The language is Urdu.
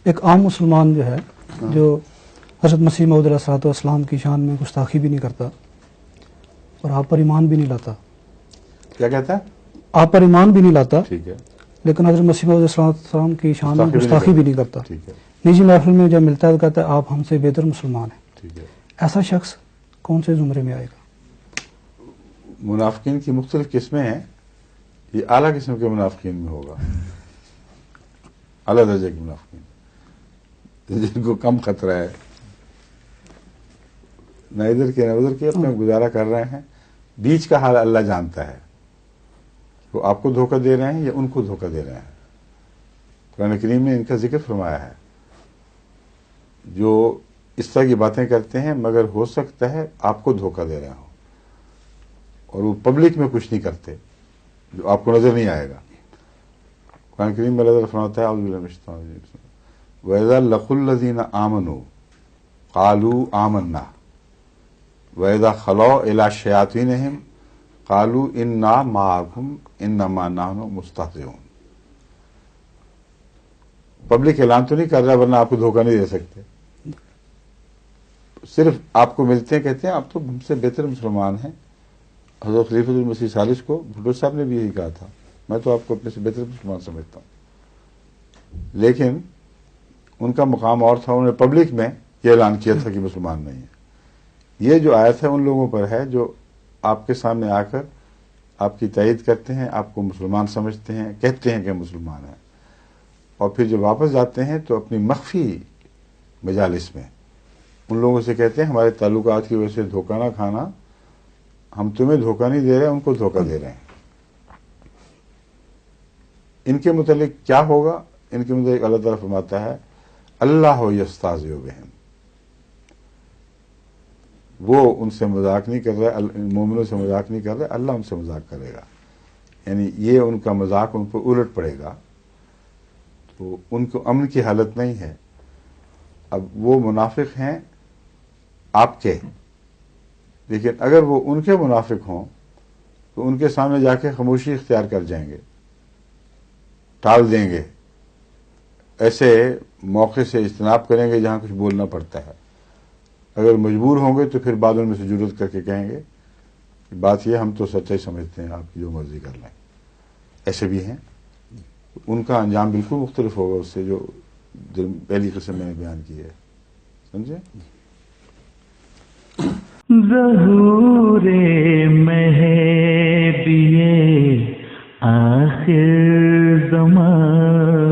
ایک عام مسلمان جو ہے جو حضرت مسیح موعود علیہ الصلوۃ والسلام کی شان میں گستاخی بھی نہیں کرتا اور آپ پر ایمان بھی نہیں لاتا. کیا کہتا ہے؟ آپ پر ایمان بھی نہیں لاتا، ٹھیک ہے، لیکن حضرت مسیح موعود علیہ السلام کی شان میں گستاخی بھی نہیں کرتا. ٹھیک ہے، نجی محفل میں جب ملتا ہے تو کہتا ہے آپ ہم سے بہتر مسلمان ہیں. ٹھیک ہے. ایسا شخص کون سے زمرے میں آئے گا؟ منافقین کی مختلف قسمیں ہیں. یہ اعلیٰ قسم کے منافقین میں ہوگا، اعلیٰ درجے کے منافقین جن کو کم خطرہ ہے، نہ ادھر کے نہ ادھر کے، اپنا گزارا کر رہے ہیں. بیچ کا حال اللہ جانتا ہے، وہ آپ کو دھوکہ دے رہے ہیں یا ان کو دھوکہ دے رہے ہیں. قرآن کریم نے ان کا ذکر فرمایا ہے، جو اس طرح کی باتیں کرتے ہیں مگر ہو سکتا ہے آپ کو دھوکہ دے رہے ہوں، اور وہ پبلک میں کچھ نہیں کرتے جو آپ کو نظر نہیں آئے گا. قرآن کریم میں اللہ تعالیٰ فرماتا ہے اعوذ باللہ من الشیطان الرجیم وَإِذَا لَقُوا الَّذِينَ آمَنُوا قَالُوا آمَنَّا وَإِذَا خَلَوْا إِلَىٰ شَيَاطِينِهِمْ قَالُوا إِنَّا مَعَكُمْ إِنَّمَا نَحْنُ مُسْتَهْزِئُونَ. پبلک اعلان تو نہیں کر رہا ورنہ آپ کو دھوکہ نہیں دے سکتے، صرف آپ کو ملتے ہیں کہتے ہیں آپ تو ہم سے بہتر مسلمان ہیں. حضرت خلیفۃ المسیح ثالث کو بھٹو صاحب نے بھی یہی کہا تھا، میں تو آپ کو اپنے سے بہتر مسلمان سمجھتا ہوں. لیکن ان کا مقام اور تھا، انہوں نے پبلک میں یہ اعلان کیا تھا کہ مسلمان نہیں ہے. یہ جو آیت ہے ان لوگوں پر ہے جو آپ کے سامنے آ کر آپ کی تائید کرتے ہیں، آپ کو مسلمان سمجھتے ہیں، کہتے ہیں کہ مسلمان ہیں، اور پھر جب واپس جاتے ہیں تو اپنی مخفی مجالس میں ان لوگوں سے کہتے ہیں ہمارے تعلقات کی وجہ سے دھوکہ نہ کھانا، ہم تمہیں دھوکہ نہیں دے رہے، ان کو دھوکہ دے رہے ہیں. ان کے متعلق کیا ہوگا؟ ان کے متعلق اللہ تعالیٰ فرماتا ہے اللہ یستہزئ بہم، وہ ان سے مذاق نہیں کر رہا، مومنوں سے مذاق نہیں کر رہا، اللہ ان سے مذاق کرے گا. یعنی یہ ان کا مذاق ان پر الٹ پڑے گا، تو ان کو امن کی حالت نہیں ہے. اب وہ منافق ہیں آپ کے، لیکن اگر وہ ان کے منافق ہوں تو ان کے سامنے جا کے خاموشی اختیار کر جائیں گے، ٹال دیں گے، ایسے موقع سے اجتناب کریں گے جہاں کچھ بولنا پڑتا ہے. اگر مجبور ہوں گے تو پھر بعد ان میں سے جرأت کر کے کہیں گے کہ بات یہ ہم تو سچائی سمجھتے ہیں، آپ کی جو مرضی کر لیں. ایسے بھی ہیں، ان کا انجام بالکل مختلف ہوگا اس سے جو پہلی قسم میں نے بیان کی ہے. سمجھے؟ ظہور مہدی آخر زمان